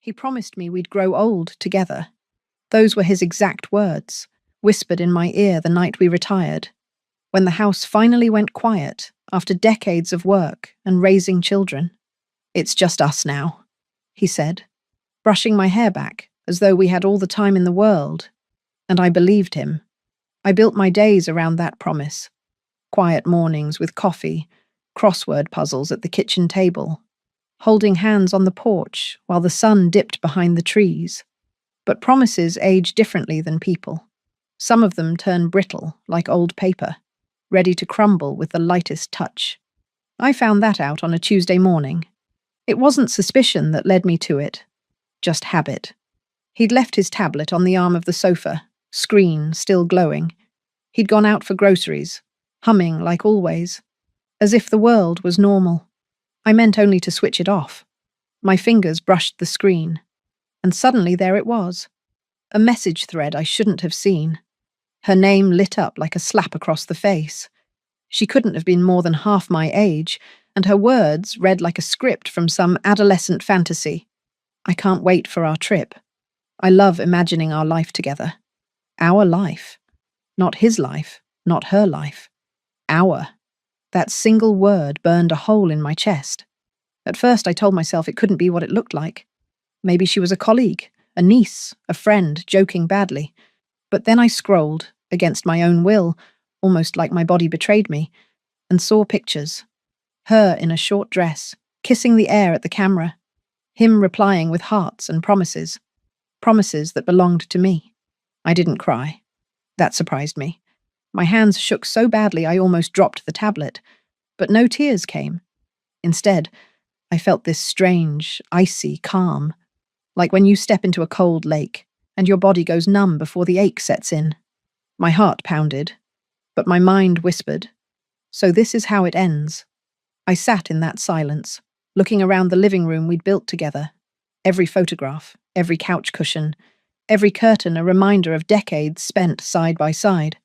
He promised me we'd grow old together. Those were his exact words, whispered in my ear the night we retired. When the house finally went quiet after decades of work and raising children. "It's just us now," he said, brushing my hair back as though we had all the time in the world. And I believed him. I built my days around that promise. Quiet mornings with coffee, crossword puzzles at the kitchen table, holding hands on the porch while the sun dipped behind the trees. But promises age differently than people. Some of them turn brittle, like old paper, ready to crumble with the lightest touch. I found that out on a Tuesday morning. It wasn't suspicion that led me to it, just habit. He'd left his tablet on the arm of the sofa, screen still glowing. He'd gone out for groceries, humming like always, as if the world was normal. I meant only to switch it off. My fingers brushed the screen, and suddenly there it was. A message thread I shouldn't have seen. Her name lit up like a slap across the face. She couldn't have been more than half my age, and her words read like a script from some adolescent fantasy. "I can't wait for our trip. I love imagining our life together." Our life. Not his life, not her life. Our. That single word burned a hole in my chest. At first I told myself it couldn't be what it looked like. Maybe she was a colleague, a niece, a friend, joking badly. But then I scrolled, against my own will, almost like my body betrayed me, and saw pictures. Her in a short dress, kissing the air at the camera. Him replying with hearts and promises. Promises that belonged to me. I didn't cry. That surprised me. My hands shook so badly I almost dropped the tablet. But no tears came. Instead, I felt this strange, icy calm. Like when you step into a cold lake, and your body goes numb before the ache sets in. My heart pounded, but my mind whispered, "So this is how it ends." I sat in that silence, looking around the living room we'd built together. Every photograph, every couch cushion, every curtain a reminder of decades spent side by side.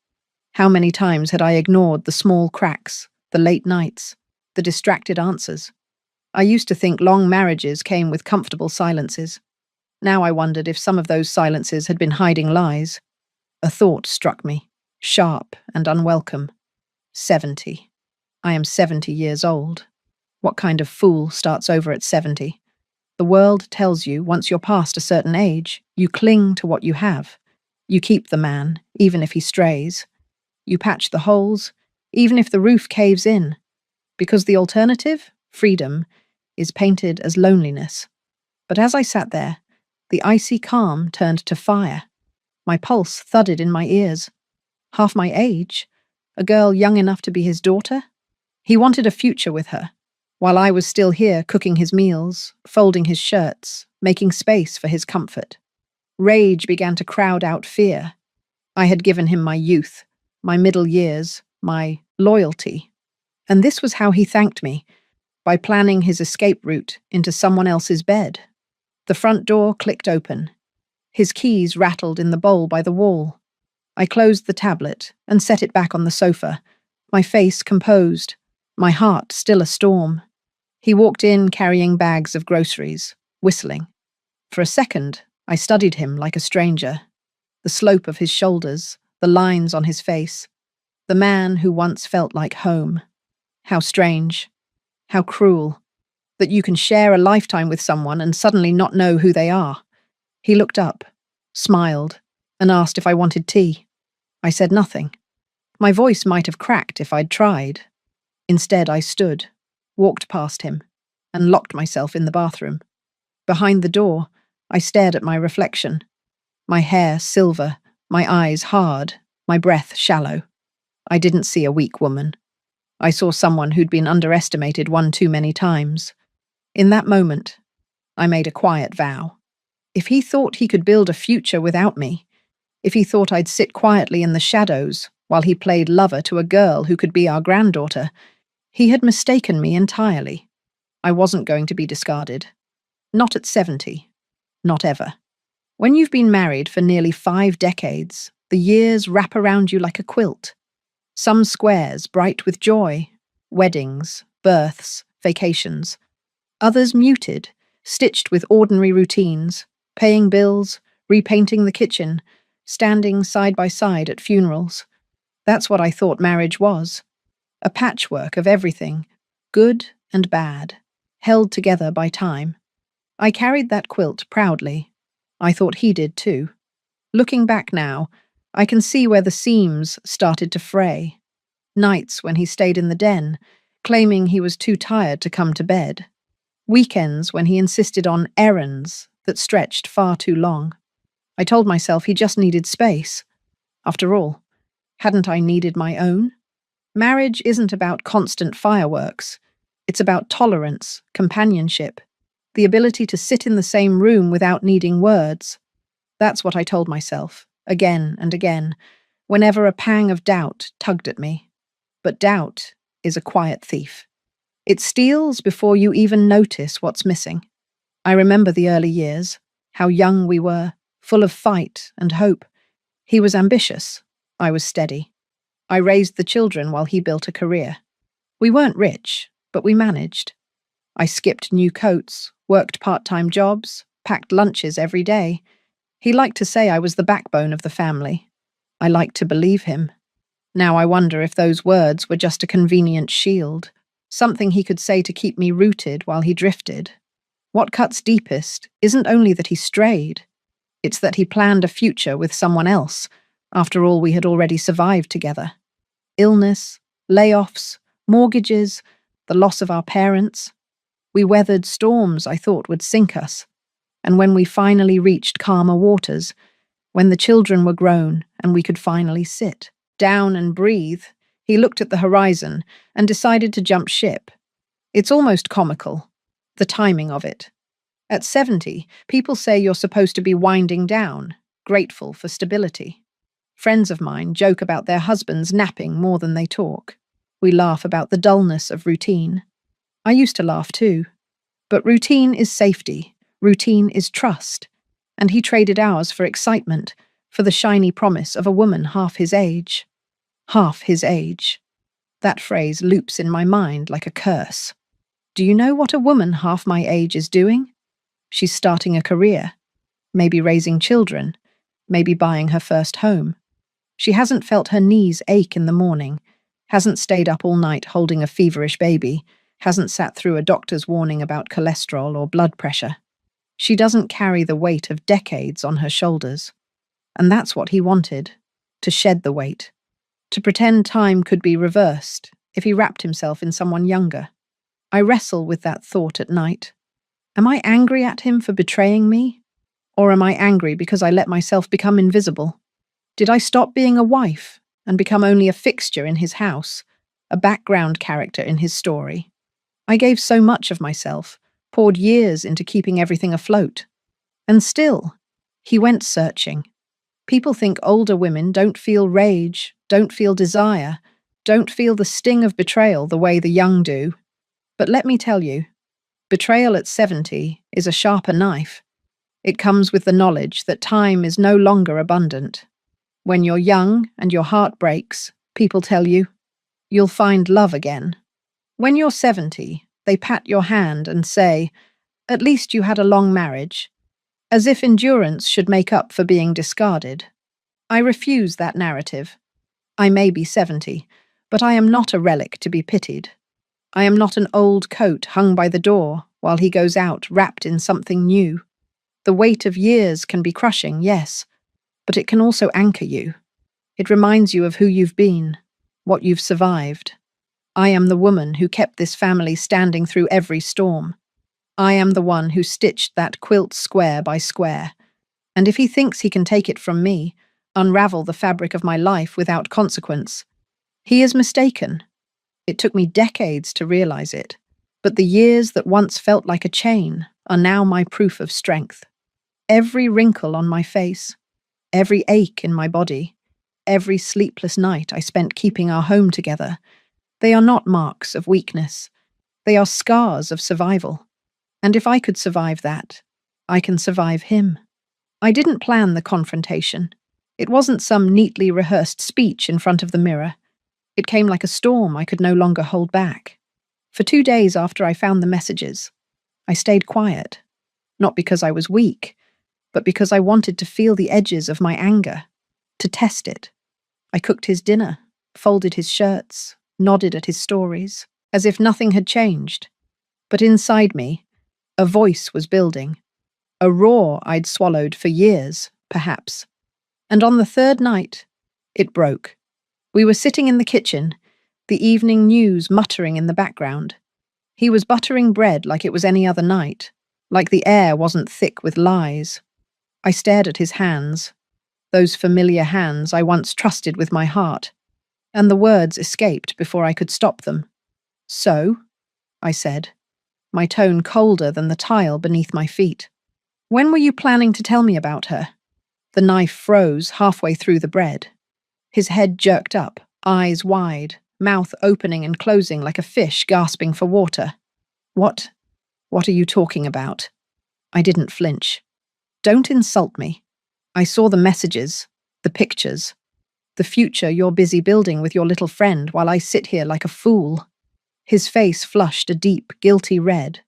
How many times had I ignored the small cracks, the late nights, the distracted answers? I used to think long marriages came with comfortable silences. Now I wondered if some of those silences had been hiding lies. A thought struck me, sharp and unwelcome. 70. I am 70 years old. What kind of fool starts over at 70? The world tells you once you're past a certain age, you cling to what you have. You keep the man, even if he strays. You patch the holes, even if the roof caves in. Because the alternative, freedom, is painted as loneliness. But as I sat there, the icy calm turned to fire. My pulse thudded in my ears. Half my age? A girl young enough to be his daughter? He wanted a future with her, while I was still here cooking his meals, folding his shirts, making space for his comfort. Rage began to crowd out fear. I had given him my youth, my middle years, my loyalty. And this was how he thanked me, by planning his escape route into someone else's bed. The front door clicked open. His keys rattled in the bowl by the wall. I closed the tablet and set it back on the sofa, my face composed, my heart still a storm. He walked in carrying bags of groceries, whistling. For a second, I studied him like a stranger. The slope of his shoulders, the lines on his face. The man who once felt like home. How strange. How cruel. That you can share a lifetime with someone and suddenly not know who they are. He looked up, smiled, and asked if I wanted tea. I said nothing. My voice might have cracked if I'd tried. Instead, I stood, walked past him, and locked myself in the bathroom. Behind the door, I stared at my reflection. My hair silver, my eyes hard, my breath shallow. I didn't see a weak woman. I saw someone who'd been underestimated one too many times. In that moment, I made a quiet vow. If he thought he could build a future without me, if he thought I'd sit quietly in the shadows while he played lover to a girl who could be our granddaughter, he had mistaken me entirely. I wasn't going to be discarded. Not at 70. Not ever. When you've been married for nearly 5 decades, the years wrap around you like a quilt. Some squares bright with joy, weddings, births, vacations. Others muted, stitched with ordinary routines, paying bills, repainting the kitchen, standing side by side at funerals. That's what I thought marriage was. A patchwork of everything, good and bad, held together by time. I carried that quilt proudly. I thought he did too. Looking back now, I can see where the seams started to fray. Nights when he stayed in the den, claiming he was too tired to come to bed. Weekends when he insisted on errands that stretched far too long. I told myself he just needed space. After all, hadn't I needed my own? Marriage isn't about constant fireworks. It's about tolerance, companionship, the ability to sit in the same room without needing words. That's what I told myself, again and again, whenever a pang of doubt tugged at me. But doubt is a quiet thief. It steals before you even notice what's missing. I remember the early years, how young we were, full of fight and hope. He was ambitious. I was steady. I raised the children while he built a career. We weren't rich, but we managed. I skipped new coats, worked part-time jobs, packed lunches every day. He liked to say I was the backbone of the family. I liked to believe him. Now I wonder if those words were just a convenient shield, something he could say to keep me rooted while he drifted. What cuts deepest isn't only that he strayed, it's that he planned a future with someone else. After all, we had already survived together. Illness, layoffs, mortgages, the loss of our parents. We weathered storms I thought would sink us. And when we finally reached calmer waters, when the children were grown and we could finally sit down and breathe, he looked at the horizon and decided to jump ship. It's almost comical, the timing of it. At 70, people say you're supposed to be winding down, grateful for stability. Friends of mine joke about their husbands napping more than they talk. We laugh about the dullness of routine. I used to laugh too. But routine is safety. Routine is trust. And he traded ours for excitement, for the shiny promise of a woman half his age. Half his age. That phrase loops in my mind like a curse. Do you know what a woman half my age is doing? She's starting a career. Maybe raising children. Maybe buying her first home. She hasn't felt her knees ache in the morning, hasn't stayed up all night holding a feverish baby, hasn't sat through a doctor's warning about cholesterol or blood pressure. She doesn't carry the weight of decades on her shoulders. And that's what he wanted, to shed the weight, to pretend time could be reversed if he wrapped himself in someone younger. I wrestle with that thought at night. Am I angry at him for betraying me? Or am I angry because I let myself become invisible? Did I stop being a wife and become only a fixture in his house, a background character in his story? I gave so much of myself, poured years into keeping everything afloat. And still, he went searching. People think older women don't feel rage, don't feel desire, don't feel the sting of betrayal the way the young do. But let me tell you, betrayal at 70 is a sharper knife. It comes with the knowledge that time is no longer abundant. When you're young and your heart breaks, people tell you, you'll find love again. When you're 70, they pat your hand and say, at least you had a long marriage, as if endurance should make up for being discarded. I refuse that narrative. I may be 70, but I am not a relic to be pitied. I am not an old coat hung by the door while he goes out wrapped in something new. The weight of years can be crushing, yes, but it can also anchor you. It reminds you of who you've been, what you've survived. I am the woman who kept this family standing through every storm. I am the one who stitched that quilt square by square. And if he thinks he can take it from me, unravel the fabric of my life without consequence, he is mistaken. It took me decades to realize it, but the years that once felt like a chain are now my proof of strength. Every wrinkle on my face, every ache in my body, every sleepless night I spent keeping our home together, they are not marks of weakness. They are scars of survival. And if I could survive that, I can survive him. I didn't plan the confrontation. It wasn't some neatly rehearsed speech in front of the mirror. It came like a storm I could no longer hold back. For 2 days after I found the messages, I stayed quiet. not because I was weak, but because I wanted to feel the edges of my anger, to test it. I cooked his dinner, folded his shirts, nodded at his stories, as if nothing had changed. But inside me, a voice was building, a roar I'd swallowed for years, perhaps. And on the third night, it broke. We were sitting in the kitchen, the evening news muttering in the background. He was buttering bread like it was any other night, like the air wasn't thick with lies. I stared at his hands, those familiar hands I once trusted with my heart, and the words escaped before I could stop them. "So?" I said, my tone colder than the tile beneath my feet. "When were you planning to tell me about her?" The knife froze halfway through the bread. His head jerked up, eyes wide, mouth opening and closing like a fish gasping for water. What are you talking about?" I didn't flinch. "Don't insult me. I saw the messages, the pictures, the future you're busy building with your little friend while I sit here like a fool." His face flushed a deep, guilty red.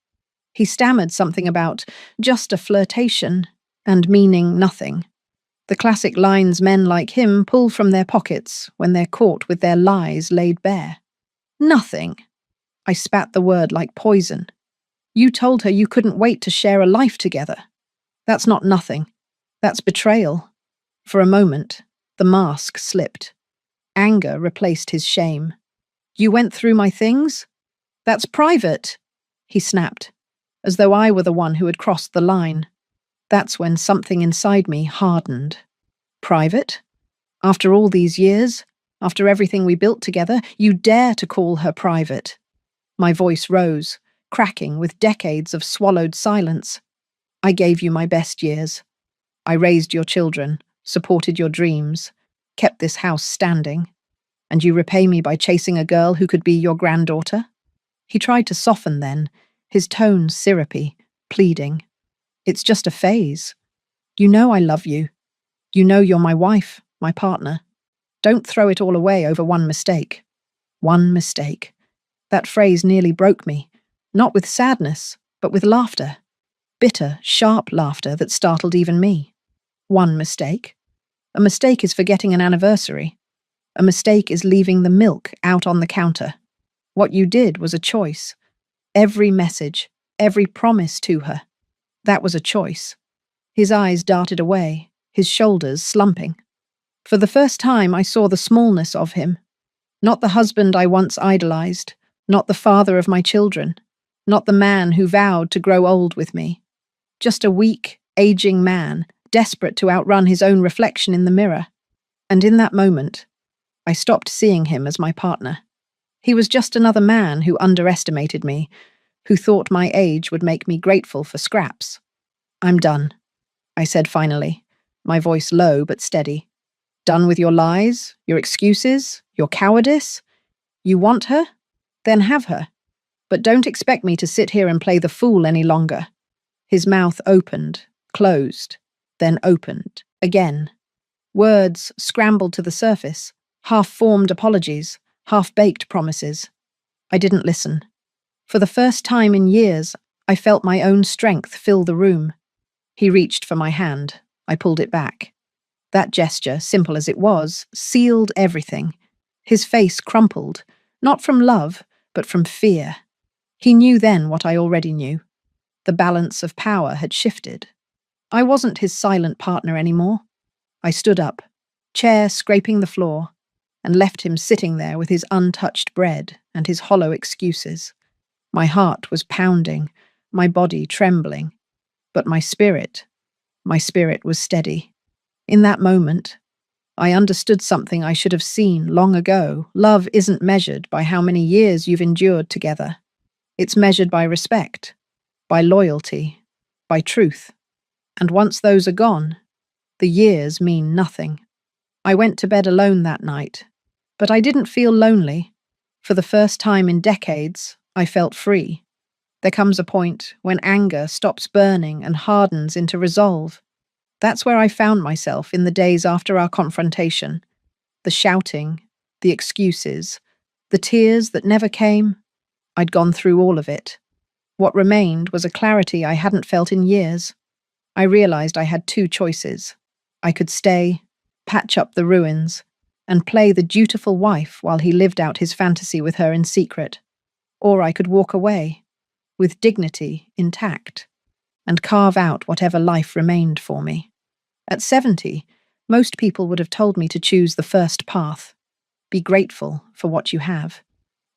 He stammered something about just a flirtation and meaning nothing. The classic lines men like him pull from their pockets when they're caught with their lies laid bare. "Nothing." I spat the word like poison. "You told her you couldn't wait to share a life together. That's not nothing. That's betrayal." For a moment, the mask slipped. Anger replaced his shame. "You went through my things? That's private," he snapped, as though I were the one who had crossed the line. That's when something inside me hardened. Private? After all these years, after everything we built together, you dare to call her private? My voice rose, cracking with decades of swallowed silence. "I gave you my best years. I raised your children, supported your dreams, kept this house standing. And you repay me by chasing a girl who could be your granddaughter?" He tried to soften then, his tone syrupy, pleading. "It's just a phase. You know I love you. You know you're my wife, my partner. Don't throw it all away over one mistake." One mistake. That phrase nearly broke me, not with sadness, but with laughter. Bitter, sharp laughter that startled even me. One mistake? A mistake is forgetting an anniversary. A mistake is leaving the milk out on the counter. What you did was a choice. Every message, every promise to her. That was a choice. His eyes darted away, his shoulders slumping. For the first time I saw the smallness of him. Not the husband I once idolized, not the father of my children, not the man who vowed to grow old with me. Just a weak, aging man, desperate to outrun his own reflection in the mirror. And in that moment, I stopped seeing him as my partner. He was just another man who underestimated me, who thought my age would make me grateful for scraps. "I'm done," I said finally, my voice low but steady. "Done with your lies, your excuses, your cowardice? You want her? Then have her. But don't expect me to sit here and play the fool any longer." His mouth opened, closed, then opened, again. Words scrambled to the surface, half-formed apologies, half-baked promises. I didn't listen. For the first time in years, I felt my own strength fill the room. He reached for my hand. I pulled it back. That gesture, simple as it was, sealed everything. His face crumpled, not from love, but from fear. He knew then what I already knew. The balance of power had shifted. I wasn't his silent partner anymore. I stood up, chair scraping the floor, and left him sitting there with his untouched bread and his hollow excuses. My heart was pounding, my body trembling, but my spirit was steady. In that moment, I understood something I should have seen long ago. Love isn't measured by how many years you've endured together. It's measured by respect, by loyalty, by truth. And once those are gone, the years mean nothing. I went to bed alone that night, but I didn't feel lonely. For the first time in decades, I felt free. There comes a point when anger stops burning and hardens into resolve. That's where I found myself in the days after our confrontation. The shouting, the excuses, the tears that never came. I'd gone through all of it. What remained was a clarity I hadn't felt in years. I realized I had two choices. I could stay, patch up the ruins, and play the dutiful wife while he lived out his fantasy with her in secret. Or I could walk away, with dignity intact, and carve out whatever life remained for me. At 70, most people would have told me to choose the first path. Be grateful for what you have.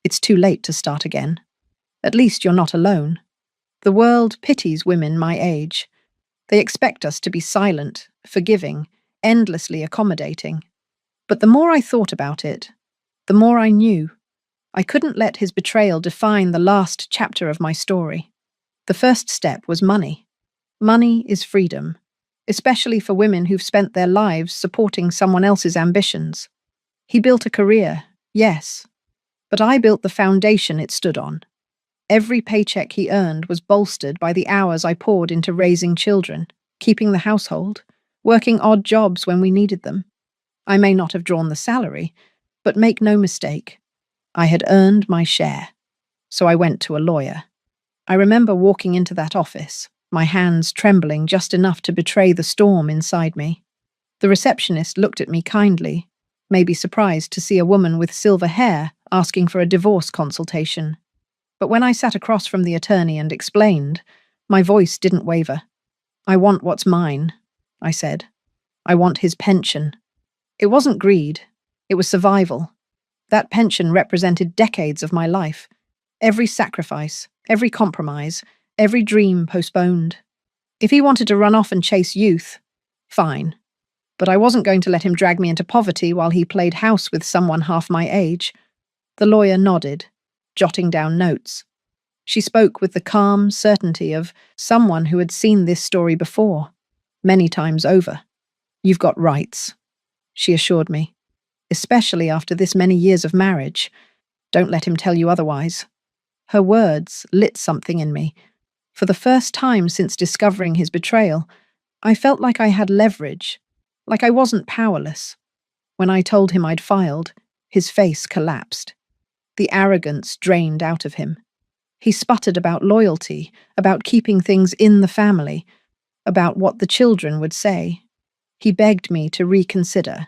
It's too late to start again. At least you're not alone. The world pities women my age. They expect us to be silent, forgiving, endlessly accommodating. But the more I thought about it, the more I knew. I couldn't let his betrayal define the last chapter of my story. The first step was money. Money is freedom, especially for women who've spent their lives supporting someone else's ambitions. He built a career, yes, but I built the foundation it stood on. Every paycheck he earned was bolstered by the hours I poured into raising children, keeping the household, working odd jobs when we needed them. I may not have drawn the salary, but make no mistake, I had earned my share. So I went to a lawyer. I remember walking into that office, my hands trembling just enough to betray the storm inside me. The receptionist looked at me kindly, maybe surprised to see a woman with silver hair asking for a divorce consultation. But when I sat across from the attorney and explained, my voice didn't waver. I want what's mine, I said. I want his pension. It wasn't greed, it was survival. That pension represented decades of my life. Every sacrifice, every compromise, every dream postponed. If he wanted to run off and chase youth, fine. But I wasn't going to let him drag me into poverty while he played house with someone half my age. The lawyer nodded, jotting down notes. She spoke with the calm certainty of someone who had seen this story before, many times over. You've got rights, she assured me, especially after this many years of marriage. Don't let him tell you otherwise. Her words lit something in me. For the first time since discovering his betrayal, I felt like I had leverage, like I wasn't powerless. When I told him I'd filed, his face collapsed. The arrogance drained out of him. He sputtered about loyalty, about keeping things in the family, about what the children would say. He begged me to reconsider,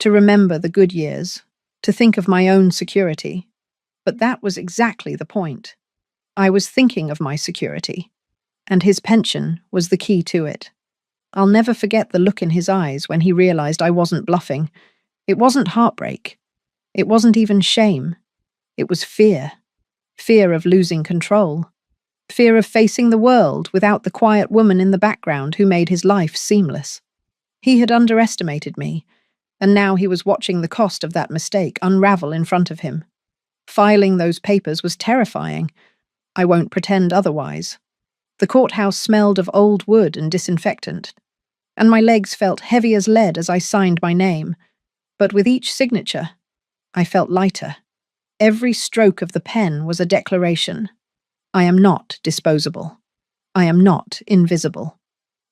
to remember the good years, to think of my own security. But that was exactly the point. I was thinking of my security, and his pension was the key to it. I'll never forget the look in his eyes when he realized I wasn't bluffing. It wasn't heartbreak. It wasn't even shame. It was fear. Fear of losing control. Fear of facing the world without the quiet woman in the background who made his life seamless. He had underestimated me, and now he was watching the cost of that mistake unravel in front of him. Filing those papers was terrifying. I won't pretend otherwise. The courthouse smelled of old wood and disinfectant, and my legs felt heavy as lead as I signed my name. But with each signature, I felt lighter. Every stroke of the pen was a declaration. I am not disposable. I am not invisible.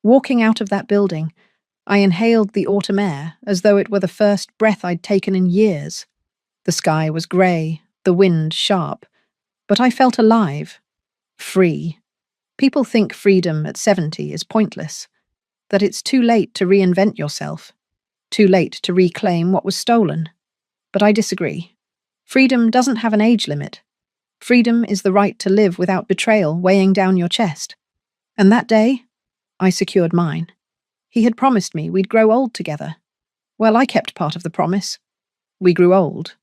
Walking out of that building, I inhaled the autumn air as though it were the first breath I'd taken in years. The sky was grey, the wind sharp, but I felt alive, free. People think freedom at 70 is pointless, that it's too late to reinvent yourself, too late to reclaim what was stolen. But I disagree. Freedom doesn't have an age limit. Freedom is the right to live without betrayal weighing down your chest. And that day, I secured mine. He had promised me we'd grow old together. Well, I kept part of the promise. We grew old.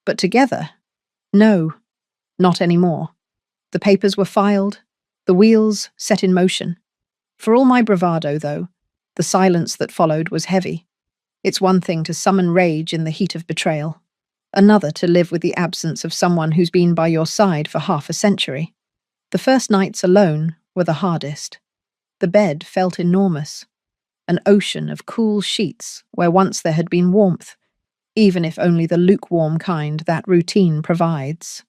But together? No, not anymore. The papers were filed, the wheels set in motion. For all my bravado, though, the silence that followed was heavy. It's one thing to summon rage in the heat of betrayal, another to live with the absence of someone who's been by your side for half a century. The first nights alone were the hardest. The bed felt enormous, an ocean of cool sheets where once there had been warmth, even if only the lukewarm kind that routine provides.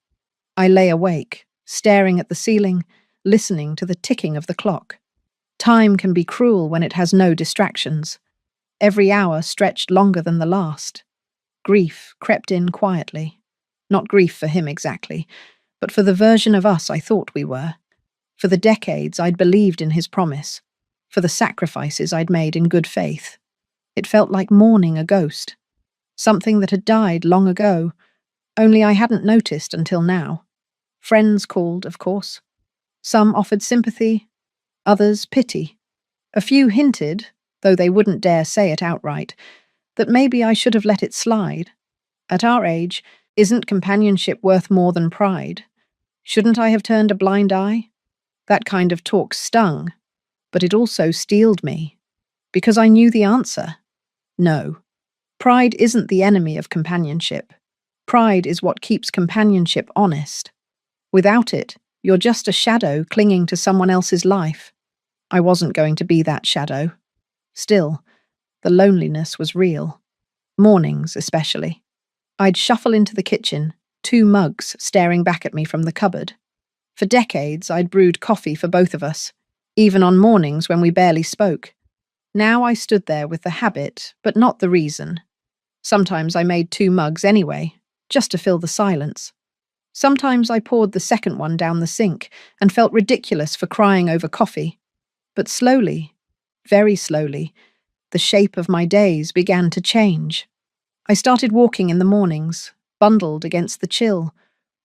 I lay awake, staring at the ceiling, listening to the ticking of the clock. Time can be cruel when it has no distractions. Every hour stretched longer than the last. Grief crept in quietly. Not grief for him exactly, but for the version of us I thought we were. For the decades I'd believed in his promise, for the sacrifices I'd made in good faith. It felt like mourning a ghost, something that had died long ago, only I hadn't noticed until now. Friends called, of course. Some offered sympathy, others pity. A few hinted, though they wouldn't dare say it outright, that maybe I should have let it slide. At our age, isn't companionship worth more than pride? Shouldn't I have turned a blind eye? That kind of talk stung, but it also steeled me, because I knew the answer. No. Pride isn't the enemy of companionship. Pride is what keeps companionship honest. Without it, you're just a shadow clinging to someone else's life. I wasn't going to be that shadow. Still, the loneliness was real. Mornings, especially. I'd shuffle into the kitchen, 2 mugs staring back at me from the cupboard. For decades, I'd brewed coffee for both of us, even on mornings when we barely spoke. Now I stood there with the habit, but not the reason. Sometimes I made 2 mugs anyway, just to fill the silence. Sometimes I poured the second one down the sink and felt ridiculous for crying over coffee. But slowly, very slowly, the shape of my days began to change. I started walking in the mornings, bundled against the chill,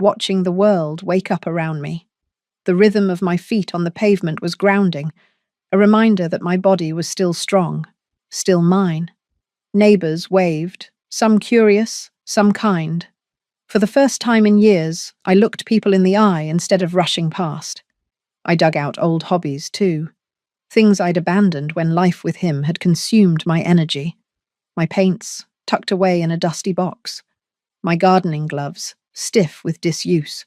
watching the world wake up around me. The rhythm of my feet on the pavement was grounding, a reminder that my body was still strong, still mine. Neighbours waved, some curious, some kind. For the first time in years, I looked people in the eye instead of rushing past. I dug out old hobbies too, things I'd abandoned when life with him had consumed my energy. My paints, tucked away in a dusty box. My gardening gloves, stiff with disuse.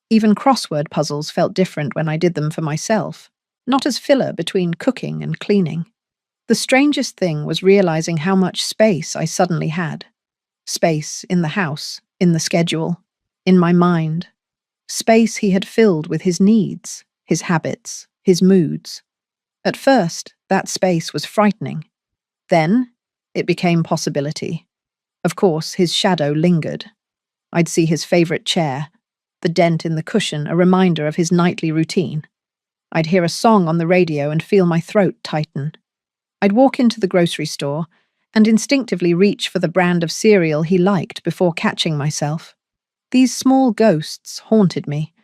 Even crossword puzzles felt different when I did them for myself, not as filler between cooking and cleaning. The strangest thing was realizing how much space I suddenly had. Space in the house, in the schedule, in my mind. Space he had filled with his needs, his habits, his moods. At first, that space was frightening. Then, it became possibility. Of course, his shadow lingered. I'd see his favourite chair, the dent in the cushion a reminder of his nightly routine. I'd hear a song on the radio and feel my throat tighten. I'd walk into the grocery store and instinctively reach for the brand of cereal he liked before catching myself. These small ghosts haunted me,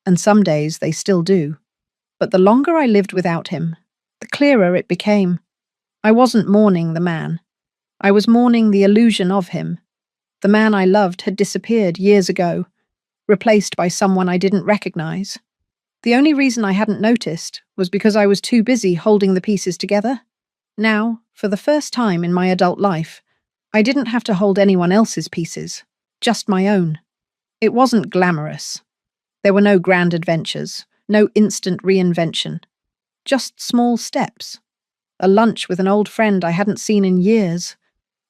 and some days they still do. But the longer I lived without him, the clearer it became. I wasn't mourning the man. I was mourning the illusion of him. The man I loved had disappeared years ago, replaced by someone I didn't recognize. The only reason I hadn't noticed was because I was too busy holding the pieces together. Now, for the first time in my adult life, I didn't have to hold anyone else's pieces, just my own. It wasn't glamorous. There were no grand adventures, no instant reinvention. Just small steps. A lunch with an old friend I hadn't seen in years.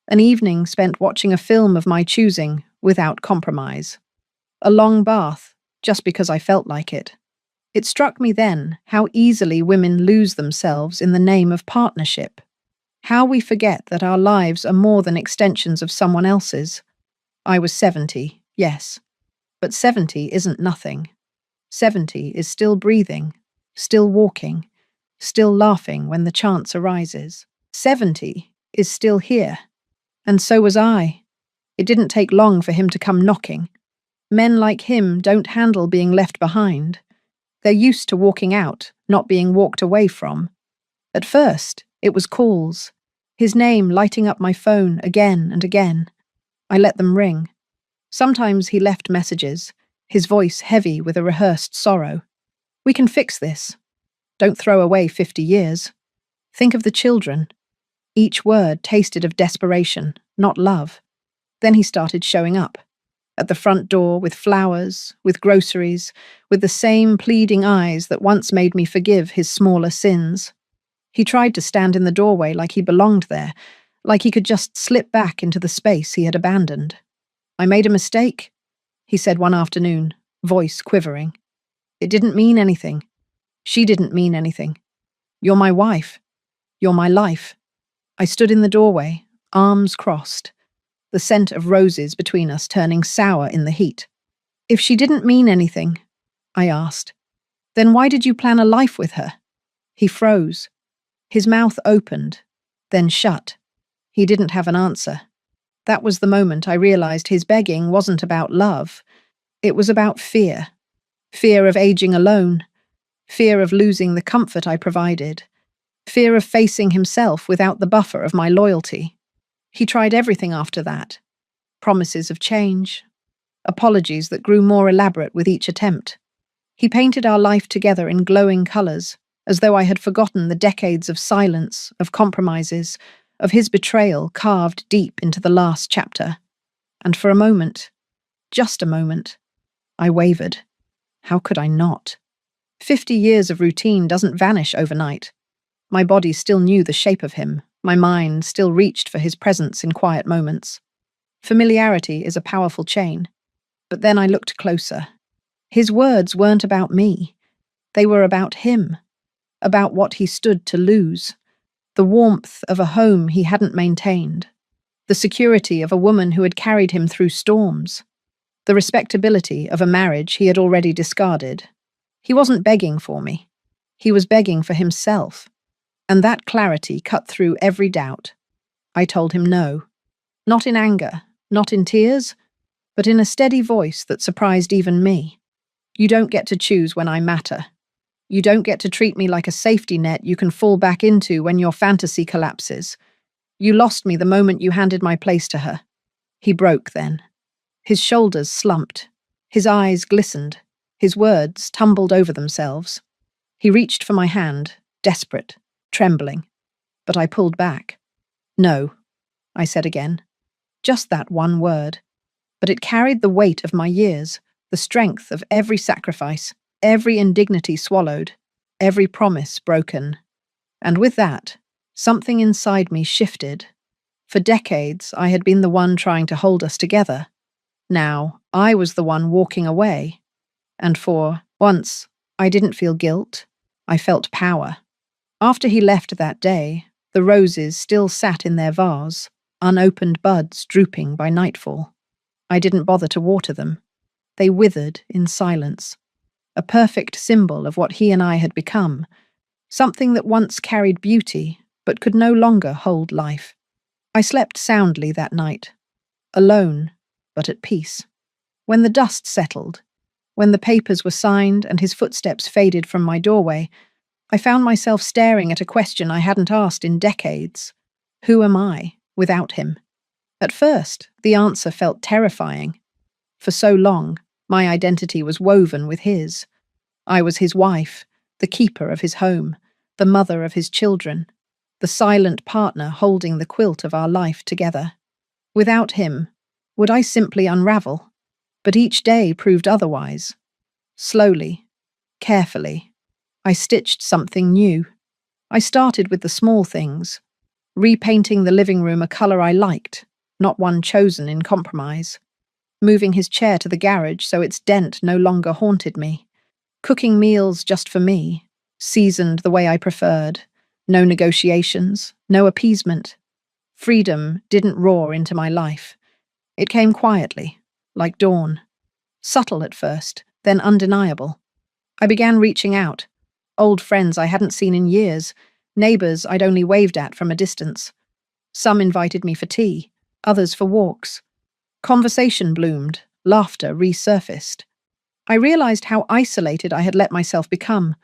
An evening spent watching a film of my choosing, without compromise. A long bath, just because I felt like it. It struck me then how easily women lose themselves in the name of partnership. How we forget that our lives are more than extensions of someone else's. I was 70, yes. But 70 isn't nothing. 70 is still breathing, still walking, still laughing when the chance arises. 70 is still here. And so was I. It didn't take long for him to come knocking. Men like him don't handle being left behind. They're used to walking out, not being walked away from. At first, it was calls, his name lighting up my phone again and again. I let them ring. Sometimes he left messages, his voice heavy with a rehearsed sorrow. We can fix this. Don't throw away 50 years. Think of the children. Each word tasted of desperation, not love. Then he started showing up. At the front door with flowers, with groceries, with the same pleading eyes that once made me forgive his smaller sins. He tried to stand in the doorway like he belonged there, like he could just slip back into the space he had abandoned. I made a mistake, he said one afternoon, voice quivering. It didn't mean anything. She didn't mean anything. You're my wife. You're my life. I stood in the doorway, arms crossed, the scent of roses between us turning sour in the heat. If she didn't mean anything, I asked. Then why did you plan a life with her? He froze. His mouth opened, then shut. He didn't have an answer. That was the moment I realized his begging wasn't about love. It was about fear. Fear of aging alone. Fear of losing the comfort I provided. Fear of facing himself without the buffer of my loyalty. He tried everything after that. Promises of change. Apologies that grew more elaborate with each attempt. He painted our life together in glowing colours, as though I had forgotten the decades of silence, of compromises, of his betrayal carved deep into the last chapter. And for a moment, just a moment, I wavered. How could I not? 50 years of routine doesn't vanish overnight. My body still knew the shape of him. My mind still reached for his presence in quiet moments. Familiarity is a powerful chain. But then I looked closer. His words weren't about me. They were about him. About what he stood to lose. The warmth of a home he hadn't maintained. The security of a woman who had carried him through storms. The respectability of a marriage he had already discarded. He wasn't begging for me. He was begging for himself. And that clarity cut through every doubt. I told him no. Not in anger, not in tears, but in a steady voice that surprised even me. You don't get to choose when I matter. You don't get to treat me like a safety net you can fall back into when your fantasy collapses. You lost me the moment you handed my place to her. He broke then. His shoulders slumped. His eyes glistened. His words tumbled over themselves. He reached for my hand, desperate, trembling. But I pulled back. No, I said again. Just that one word. But it carried the weight of my years, the strength of every sacrifice, every indignity swallowed, every promise broken. And with that, something inside me shifted. For decades, I had been the one trying to hold us together. Now, I was the one walking away. And for once, I didn't feel guilt. I felt power. After he left that day, the roses still sat in their vase, unopened buds drooping by nightfall. I didn't bother to water them. They withered in silence. A perfect symbol of what he and I had become. Something that once carried beauty, but could no longer hold life. I slept soundly that night. Alone, but at peace. When the dust settled, when the papers were signed and his footsteps faded from my doorway, I found myself staring at a question I hadn't asked in decades. Who am I without him? At first, the answer felt terrifying. For so long, my identity was woven with his. I was his wife, the keeper of his home, the mother of his children, the silent partner holding the quilt of our life together. Without him, would I simply unravel? But each day proved otherwise. Slowly, carefully, I stitched something new. I started with the small things, repainting the living room a colour I liked, not one chosen in compromise. Moving his chair to the garage so its dent no longer haunted me. Cooking meals just for me, seasoned the way I preferred. No negotiations, no appeasement. Freedom didn't roar into my life. It came quietly, like dawn. Subtle at first, then undeniable. I began reaching out. Old friends I hadn't seen in years, neighbours I'd only waved at from a distance. Some invited me for tea, others for walks. Conversation bloomed, laughter resurfaced. I realised how isolated I had let myself become,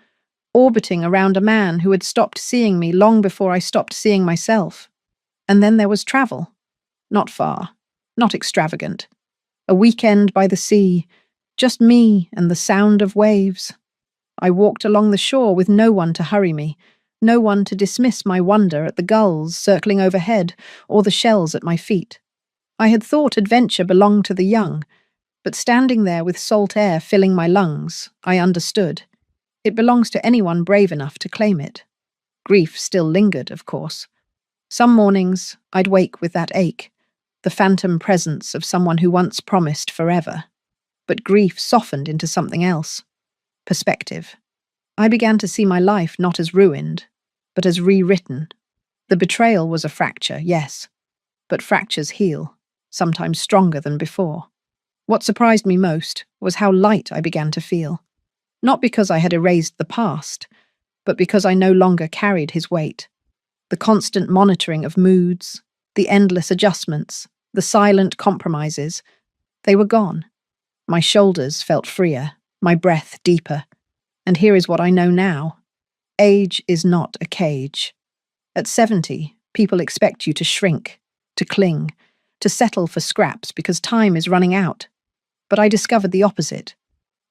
orbiting around a man who had stopped seeing me long before I stopped seeing myself. And then there was travel. Not far, not extravagant. A weekend by the sea, just me and the sound of waves. I walked along the shore with no one to hurry me, no one to dismiss my wonder at the gulls circling overhead or the shells at my feet. I had thought adventure belonged to the young, but standing there with salt air filling my lungs, I understood. It belongs to anyone brave enough to claim it. Grief still lingered, of course. Some mornings, I'd wake with that ache, the phantom presence of someone who once promised forever. But grief softened into something else. Perspective. I began to see my life not as ruined, but as rewritten. The betrayal was a fracture, yes, but fractures heal, sometimes stronger than before. What surprised me most was how light I began to feel. Not because I had erased the past, but because I no longer carried his weight. The constant monitoring of moods, the endless adjustments, the silent compromises, they were gone. My shoulders felt freer, my breath deeper. And here is what I know now. Age is not a cage. At 70, people expect you to shrink, to cling, to settle for scraps because time is running out. But I discovered the opposite.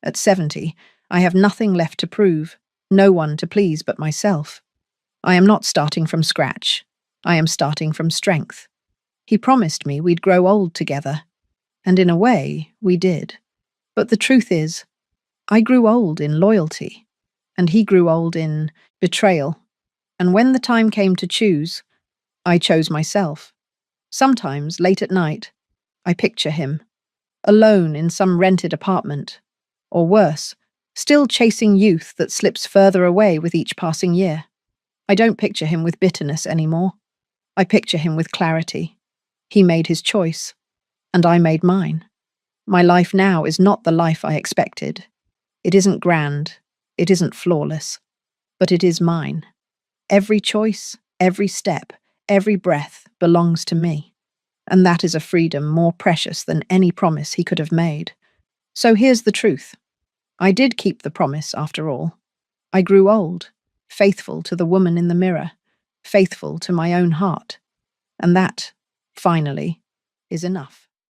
At 70, I have nothing left to prove, no one to please but myself. I am not starting from scratch. I am starting from strength. He promised me we'd grow old together. And in a way, we did. But the truth is, I grew old in loyalty, and he grew old in betrayal. And when the time came to choose, I chose myself. Sometimes, late at night, I picture him, alone in some rented apartment, or worse, still chasing youth that slips further away with each passing year. I don't picture him with bitterness anymore. I picture him with clarity. He made his choice, and I made mine. My life now is not the life I expected. It isn't grand, it isn't flawless, but it is mine. Every choice, every step, every breath belongs to me. And that is a freedom more precious than any promise he could have made. So here's the truth. I did keep the promise after all. I grew old, faithful to the woman in the mirror, faithful to my own heart. And that, finally, is enough.